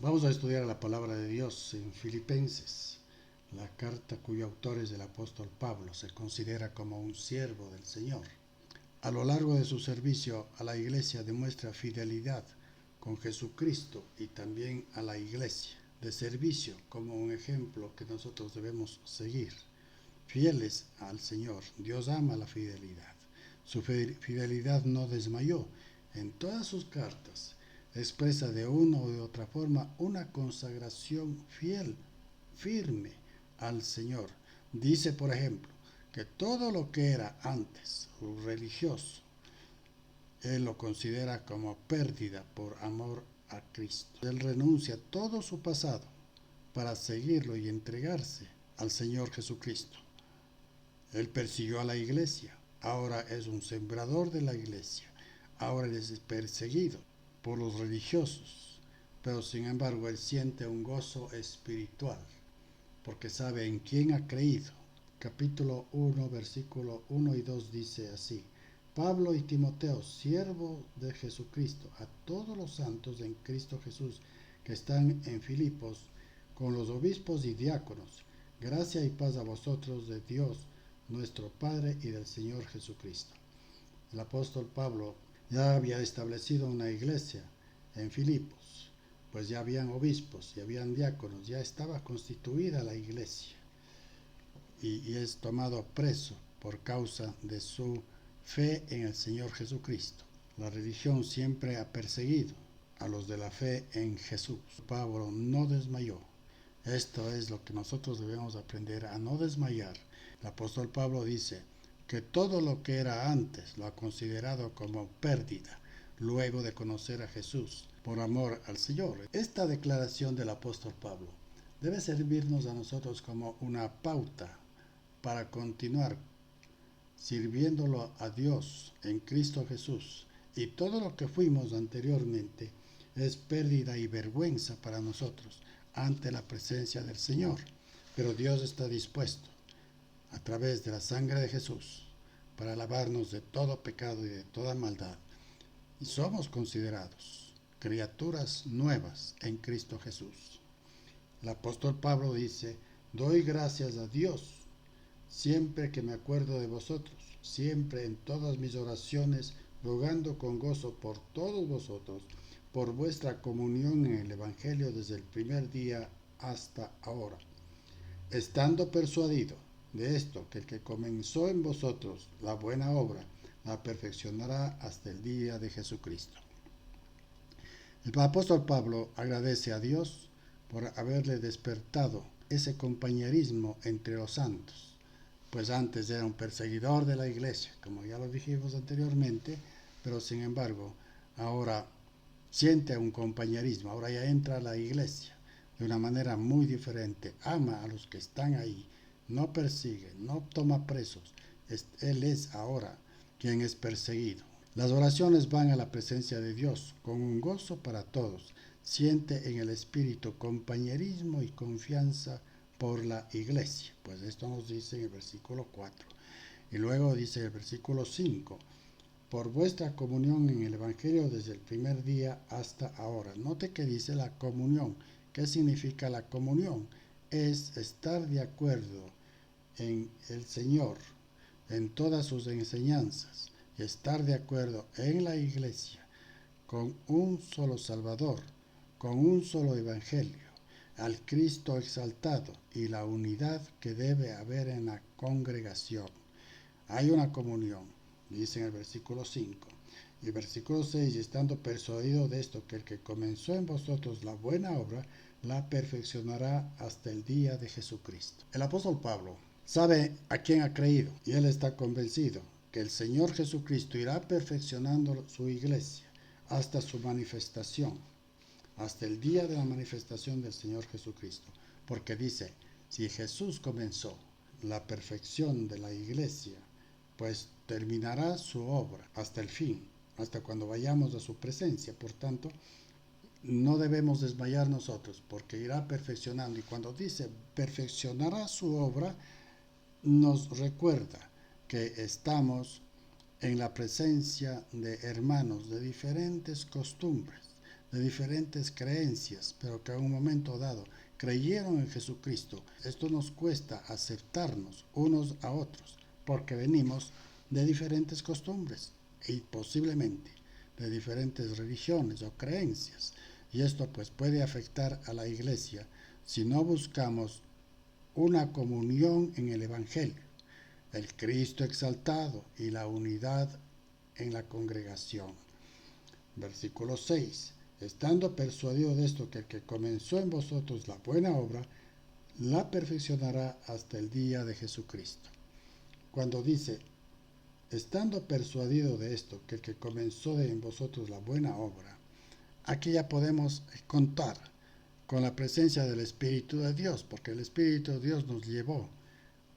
Vamos a estudiar la palabra de Dios en Filipenses, la carta cuyo autor es el apóstol Pablo. Se considera como un siervo del Señor. A lo largo de su servicio a la iglesia demuestra fidelidad con Jesucristo y también a la iglesia, de servicio como un ejemplo que nosotros debemos seguir. Fieles al Señor, Dios ama la fidelidad. Su fidelidad no desmayó. En todas sus cartas expresa de una o de otra forma una consagración fiel, firme al Señor. Dice, por ejemplo, que todo lo que era antes religioso, él lo considera como pérdida por amor a Cristo. Él renuncia a todo su pasado para seguirlo y entregarse al Señor Jesucristo. Él persiguió a la iglesia, ahora es un sembrador de la iglesia, ahora él es perseguido por los religiosos, pero sin embargo él siente un gozo espiritual, porque sabe en quién ha creído. Capítulo 1, versículo 1 y 2 dice así: Pablo y Timoteo, siervo de Jesucristo, a todos los santos en Cristo Jesús que están en Filipos, con los obispos y diáconos, gracia y paz a vosotros de Dios nuestro Padre y del Señor Jesucristo. El apóstol Pablo ya había establecido una iglesia en Filipos, pues ya habían obispos, ya habían diáconos, ya estaba constituida la iglesia, y es tomado preso por causa de su fe en el Señor Jesucristo. La religión siempre ha perseguido a los de la fe en Jesús. Pablo no desmayó. Esto es lo que nosotros debemos aprender, a no desmayar. El apóstol Pablo dice que todo lo que era antes lo ha considerado como pérdida, luego de conocer a Jesús, por amor al Señor. Esta declaración del apóstol Pablo debe servirnos a nosotros como una pauta para continuar sirviéndolo a Dios en Cristo Jesús. Y todo lo que fuimos anteriormente es pérdida y vergüenza para nosotros ante la presencia del Señor. Pero Dios está dispuesto, a través de la sangre de Jesús, para lavarnos de todo pecado y de toda maldad. Y somos considerados criaturas nuevas en Cristo Jesús. El apóstol Pablo dice: doy gracias a Dios siempre que me acuerdo de vosotros, siempre en todas mis oraciones, rogando con gozo por todos vosotros, por vuestra comunión en el Evangelio desde el primer día hasta ahora, estando persuadido de esto, que el que comenzó en vosotros la buena obra, la perfeccionará hasta el día de Jesucristo. El apóstol Pablo agradece a Dios por haberle despertado ese compañerismo entre los santos, pues antes era un perseguidor de la iglesia, como ya lo dijimos anteriormente, pero sin embargo ahora siente un compañerismo, ahora ya entra a la iglesia de una manera muy diferente, ama a los que están ahí, no persigue, no toma presos, él es ahora quien es perseguido. Las oraciones van a la presencia de Dios con un gozo para todos, siente en el espíritu compañerismo y confianza por la iglesia, pues esto nos dice en el versículo 4. Y luego dice el versículo 5: por vuestra comunión en el Evangelio desde el primer día hasta ahora. Note que dice la comunión. ¿Qué significa la comunión? Es estar de acuerdo en el Señor, en todas sus enseñanzas, y estar de acuerdo en la iglesia, con un solo Salvador, con un solo Evangelio, al Cristo exaltado y la unidad que debe haber en la congregación. Hay una comunión, dice en el versículo 5. Y el versículo 6: estando persuadido de esto, que el que comenzó en vosotros la buena obra, la perfeccionará hasta el día de Jesucristo. El apóstol Pablo sabe a quién ha creído, y él está convencido que el Señor Jesucristo irá perfeccionando su iglesia hasta su manifestación, hasta el día de la manifestación del Señor Jesucristo. Porque dice, si Jesús comenzó la perfección de la iglesia, pues terminará su obra hasta el fin, hasta cuando vayamos a su presencia. Por tanto, no debemos desmayar nosotros, porque irá perfeccionando. Y cuando dice perfeccionará su obra, nos recuerda que estamos en la presencia de hermanos de diferentes costumbres, de diferentes creencias, pero que en un momento dado creyeron en Jesucristo. Esto nos cuesta aceptarnos unos a otros, porque venimos de diferentes costumbres y posiblemente de diferentes religiones o creencias. Y esto pues puede afectar a la iglesia si no buscamos una comunión en el Evangelio, el Cristo exaltado y la unidad en la congregación. Versículo 6. Estando persuadido de esto, que el que comenzó en vosotros la buena obra, la perfeccionará hasta el día de Jesucristo. Cuando dice, estando persuadido de esto, que el que comenzó en vosotros la buena obra, aquí ya podemos contar con la presencia del Espíritu de Dios, porque el Espíritu de Dios nos llevó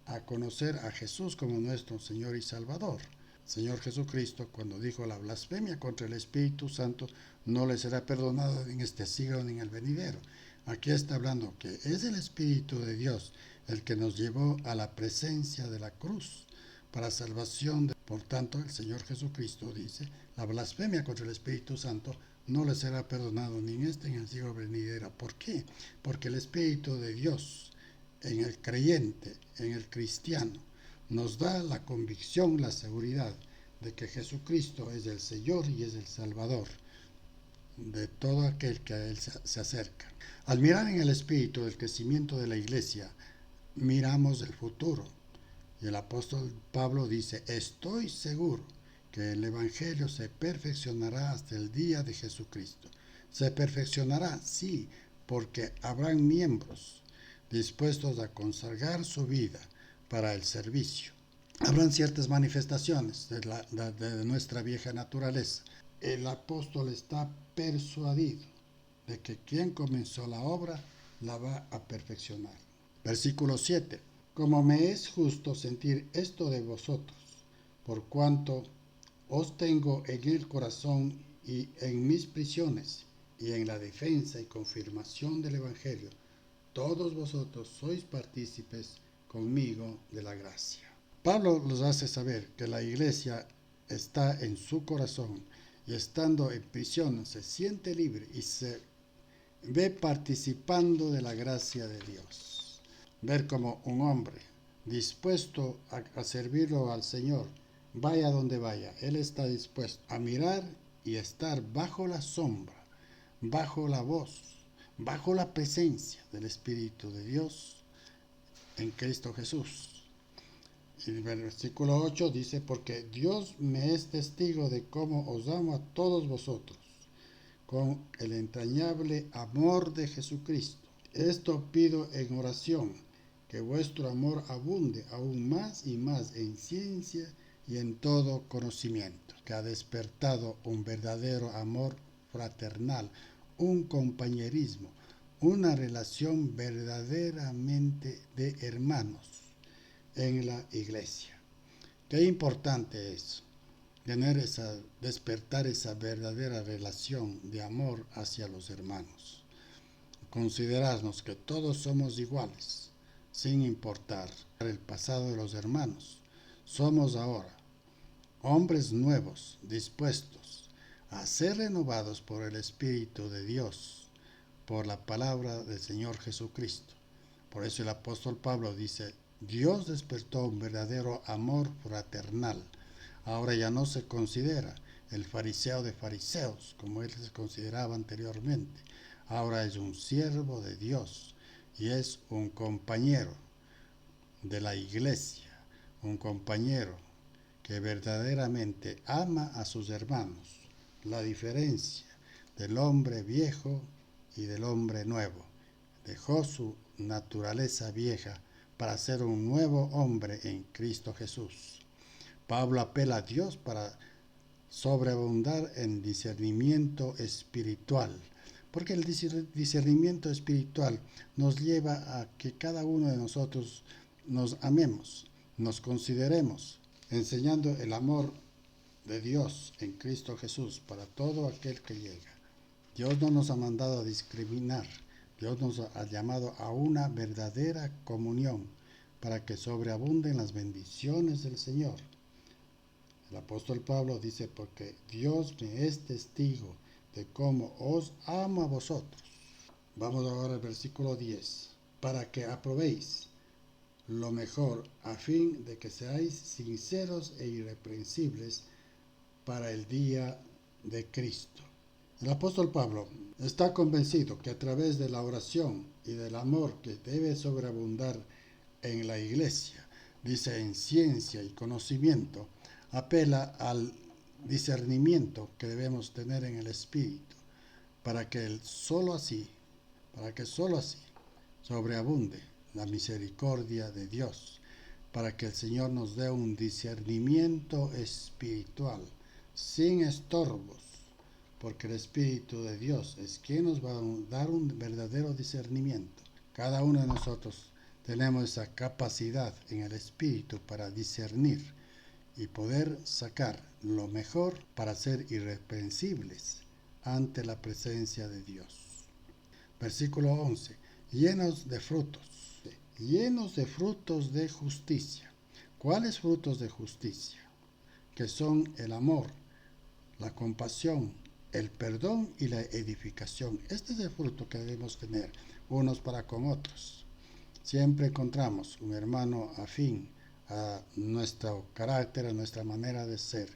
a conocer a Jesús como nuestro Señor y Salvador. Señor Jesucristo, cuando dijo la blasfemia contra el Espíritu Santo, no le será perdonada en este siglo ni en el venidero. Aquí está hablando que es el Espíritu de Dios el que nos llevó a la presencia de la cruz para salvación. Por tanto, el Señor Jesucristo dice, la blasfemia contra el Espíritu Santo no le será perdonado ni en este ni en el siglo venidero. ¿Por qué? Porque el Espíritu de Dios en el creyente, en el cristiano, nos da la convicción, la seguridad de que Jesucristo es el Señor y es el Salvador de todo aquel que a Él se acerca. Al mirar en el espíritu del crecimiento de la iglesia, miramos el futuro. Y el apóstol Pablo dice, estoy seguro que el Evangelio se perfeccionará hasta el día de Jesucristo. Se perfeccionará, sí, porque habrán miembros dispuestos a consagrar su vida para el servicio. Habrán ciertas manifestaciones de nuestra vieja naturaleza. El apóstol está persuadido de que quien comenzó la obra la va a perfeccionar. Versículo 7. Como me es justo sentir esto de vosotros, por cuanto os tengo en el corazón y en mis prisiones y en la defensa y confirmación del Evangelio, todos vosotros sois partícipes conmigo de la gracia. Pablo nos hace saber que la iglesia está en su corazón y estando en prisión se siente libre y se ve participando de la gracia de Dios. Ver como un hombre dispuesto a servirlo al Señor, vaya donde vaya, él está dispuesto a mirar y estar bajo la sombra, bajo la voz, bajo la presencia del Espíritu de Dios en Cristo Jesús. Y el versículo 8 dice, porque Dios me es testigo de cómo os amo a todos vosotros, con el entrañable amor de Jesucristo. Esto pido en oración, que vuestro amor abunde aún más y más en ciencia y en todo conocimiento, que ha despertado un verdadero amor fraternal, un compañerismo, una relación verdaderamente de hermanos en la iglesia. Qué importante es despertar esa verdadera relación de amor hacia los hermanos. Considerarnos que todos somos iguales, sin importar el pasado de los hermanos. Somos ahora hombres nuevos, dispuestos a ser renovados por el Espíritu de Dios, por la palabra del Señor Jesucristo. Por eso el apóstol Pablo dice, Dios despertó un verdadero amor fraternal. Ahora ya no se considera el fariseo de fariseos, como él se consideraba anteriormente. Ahora es un siervo de Dios y es un compañero de la iglesia, un compañero que verdaderamente ama a sus hermanos. La diferencia del hombre viejo y del hombre nuevo. Dejó su naturaleza vieja para ser un nuevo hombre en Cristo Jesús. Pablo apela a Dios para sobreabundar en discernimiento espiritual, porque el discernimiento espiritual nos lleva a que cada uno de nosotros nos amemos, nos consideremos, enseñando el amor de Dios en Cristo Jesús para todo aquel que llega. Dios no nos ha mandado a discriminar, Dios nos ha llamado a una verdadera comunión para que sobreabunden las bendiciones del Señor. El apóstol Pablo dice, porque Dios me es testigo de cómo os amo a vosotros. Vamos ahora al versículo 10. Para que aprobéis lo mejor, a fin de que seáis sinceros e irreprensibles para el día de Cristo. El apóstol Pablo está convencido que a través de la oración y del amor que debe sobreabundar en la iglesia, dice en ciencia y conocimiento, apela al discernimiento que debemos tener en el Espíritu, para que solo así sobreabunde la misericordia de Dios, para que el Señor nos dé un discernimiento espiritual, sin estorbos, porque el Espíritu de Dios es quien nos va a dar un verdadero discernimiento. Cada uno de nosotros tenemos esa capacidad en el Espíritu para discernir y poder sacar lo mejor para ser irreprensibles ante la presencia de Dios. Versículo 11. Llenos de frutos de justicia. ¿Cuáles frutos de justicia? Que son el amor, la compasión, el perdón y la edificación. Este es el fruto que debemos tener unos para con otros. Siempre encontramos un hermano afín a nuestro carácter, a nuestra manera de ser.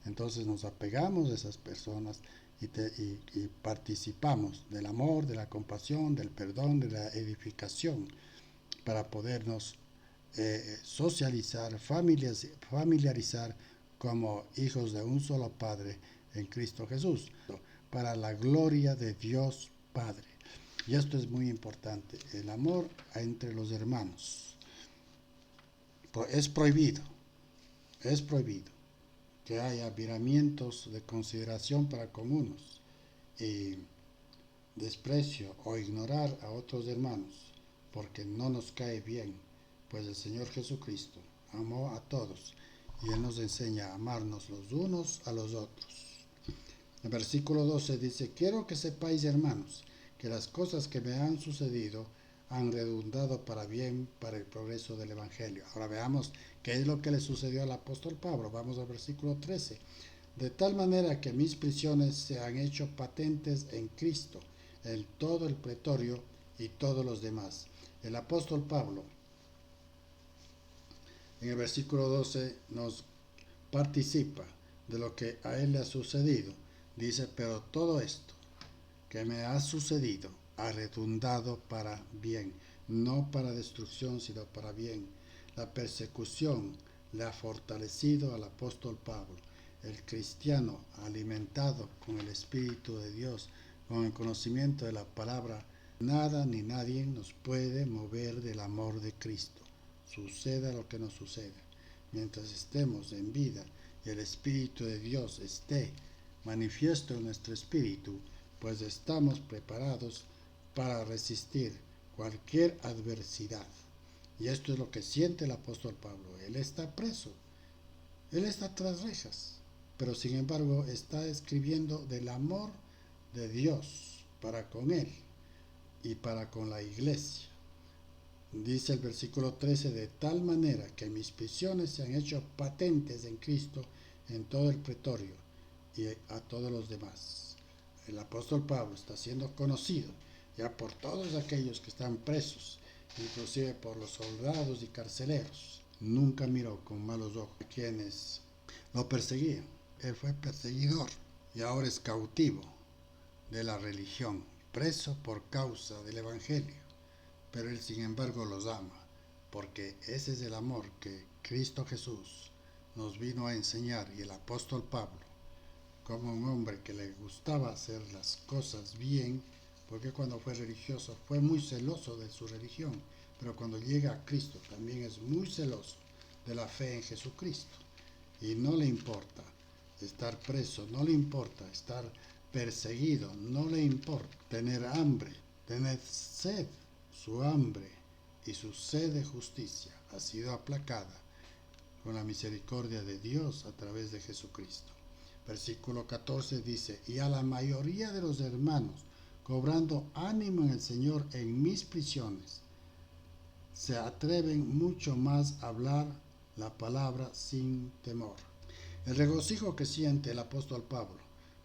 Entonces nos apegamos a esas personas y participamos del amor, de la compasión, del perdón, de la edificación, para podernos socializar, familiarizar como hijos de un solo Padre en Cristo Jesús, para la gloria de Dios Padre. Y esto es muy importante, el amor entre los hermanos. Es prohibido que haya viramientos de consideración para con unos y desprecio o ignorar a otros hermanos, porque no nos cae bien, pues el Señor Jesucristo amó a todos y Él nos enseña a amarnos los unos a los otros. El versículo 12 dice: quiero que sepáis, hermanos, que las cosas que me han sucedido han redundado para bien, para el progreso del Evangelio. Ahora veamos qué es lo que le sucedió al apóstol Pablo. Vamos al versículo 13. De tal manera que mis prisiones se han hecho patentes en Cristo, en todo el pretorio y todos los demás. El apóstol Pablo, en el versículo 12, nos participa de lo que a él le ha sucedido. Dice: pero todo esto que me ha sucedido ha redundado para bien, no para destrucción, sino para bien. La persecución le ha fortalecido al apóstol Pablo. El cristiano alimentado con el Espíritu de Dios, con el conocimiento de la palabra, nada ni nadie nos puede mover del amor de Cristo. Suceda lo que nos suceda. Mientras estemos en vida y el Espíritu de Dios esté manifiesto en nuestro espíritu, pues estamos preparados para resistir cualquier adversidad. Y esto es lo que siente el apóstol Pablo. Él está preso, él está tras rejas, pero sin embargo está escribiendo del amor de Dios para con él y para con la iglesia. Dice el versículo 13: de tal manera que mis prisiones se han hecho patentes en Cristo en todo el pretorio y a todos los demás. El apóstol Pablo está siendo conocido ya por todos aquellos que están presos, inclusive por los soldados y carceleros. Nunca miró con malos ojos a quienes lo perseguían. Él fue perseguidor y ahora es cautivo de la religión, preso por causa del Evangelio. Pero él sin embargo los ama, porque ese es el amor que Cristo Jesús nos vino a enseñar. Y el apóstol Pablo, como un hombre que le gustaba hacer las cosas bien, porque cuando fue religioso fue muy celoso de su religión, pero cuando llega a Cristo también es muy celoso de la fe en Jesucristo. Y no le importa estar preso, no le importa estar perseguido, no le importa tener hambre, tener sed. Su hambre y su sed de justicia ha sido aplacada con la misericordia de Dios a través de Jesucristo. Versículo 14 dice: y a la mayoría de los hermanos, cobrando ánimo en el Señor en mis prisiones, se atreven mucho más a hablar la palabra sin temor. El regocijo que siente el apóstol Pablo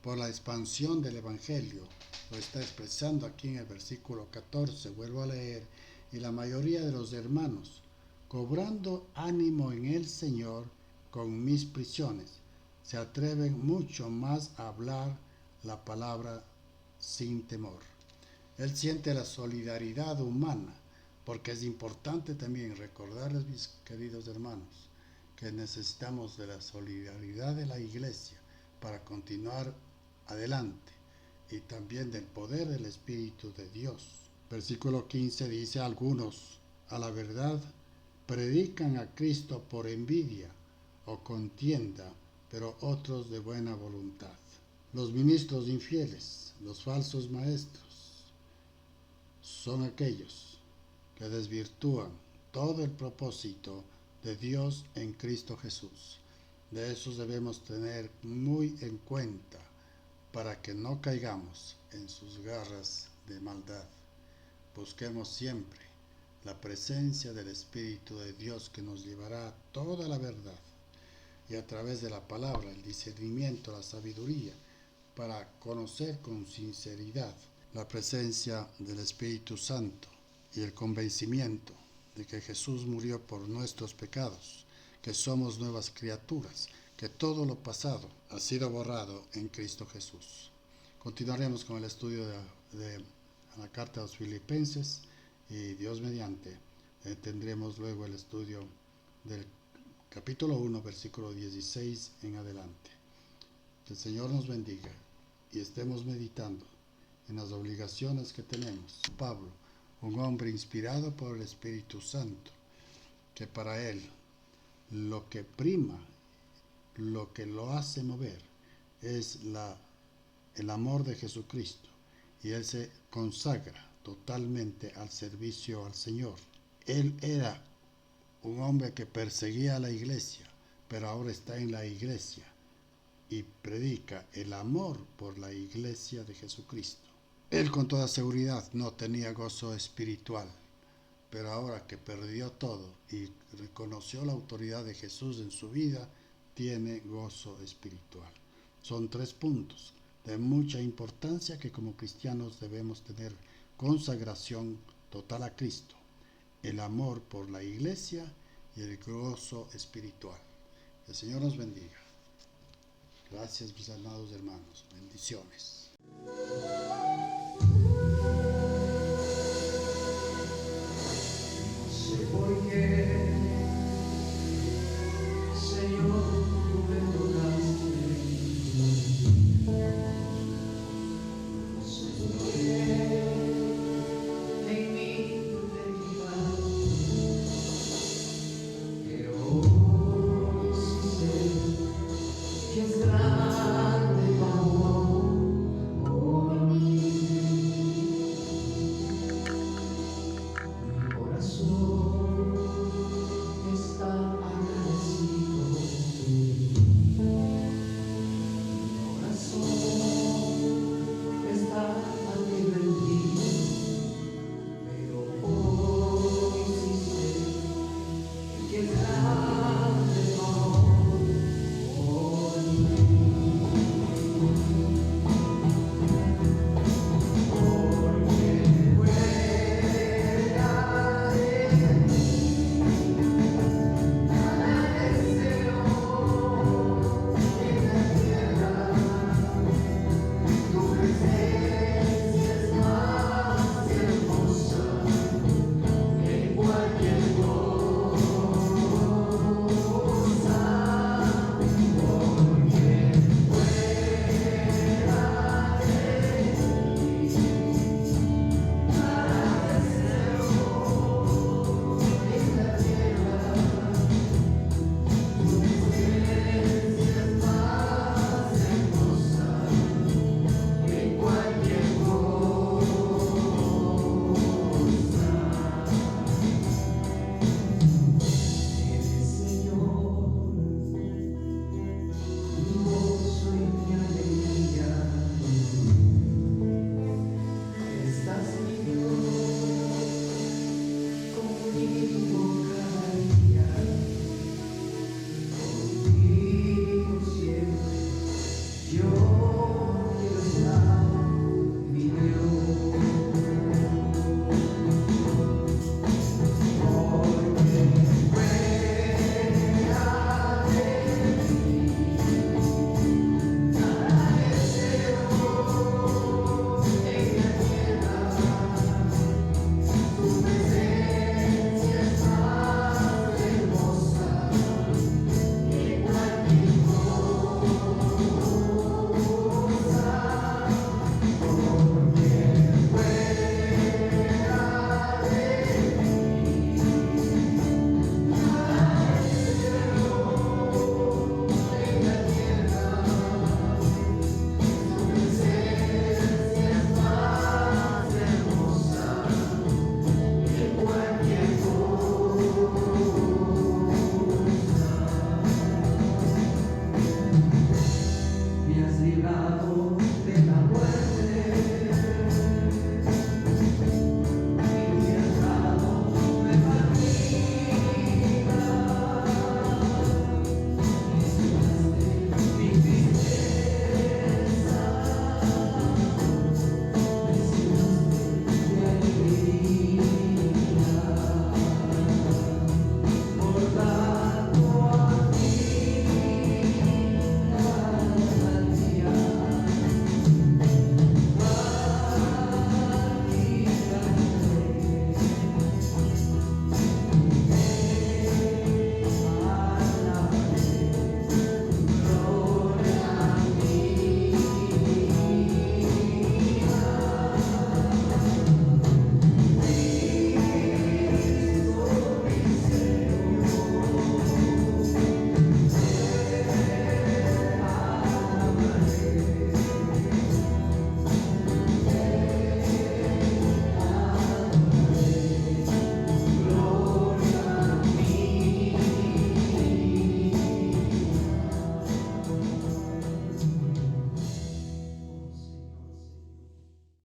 por la expansión del Evangelio. Lo está expresando aquí en el versículo 14, vuelvo a leer, y la mayoría de los hermanos, cobrando ánimo en el Señor con mis prisiones, se atreven mucho más a hablar la palabra sin temor. Él siente la solidaridad humana, porque es importante también recordarles, mis queridos hermanos, que necesitamos de la solidaridad de la iglesia para continuar adelante y también del poder del Espíritu de Dios. Versículo 15 dice: algunos, a la verdad, predican a Cristo por envidia o contienda, pero otros de buena voluntad. Los ministros infieles, los falsos maestros, son aquellos que desvirtúan todo el propósito de Dios en Cristo Jesús. De esos debemos tener muy en cuenta para que no caigamos en sus garras de maldad. Busquemos siempre la presencia del Espíritu de Dios, que nos llevará a toda la verdad, y a través de la palabra, el discernimiento, la sabiduría, para conocer con sinceridad la presencia del Espíritu Santo y el convencimiento de que Jesús murió por nuestros pecados, que somos nuevas criaturas, que todo lo pasado ha sido borrado en Cristo Jesús. Continuaremos con el estudio de la carta a los Filipenses, y Dios mediante tendremos luego el estudio del capítulo 1, versículo 16 en adelante. Que el Señor nos bendiga y estemos meditando en las obligaciones que tenemos. Pablo, un hombre inspirado por el Espíritu Santo, que para él lo que prima, lo que lo hace mover, es el amor de Jesucristo, y él se consagra totalmente al servicio al Señor. Él era un hombre que perseguía a la iglesia, pero ahora está en la iglesia y predica el amor por la iglesia de Jesucristo. Él con toda seguridad no tenía gozo espiritual, pero ahora que perdió todo y reconoció la autoridad de Jesús en su vida, tiene gozo espiritual. Son 3 puntos de mucha importancia que como cristianos debemos tener: consagración total a Cristo, el amor por la iglesia y el gozo espiritual. El Señor nos bendiga. Gracias, mis amados hermanos. Bendiciones.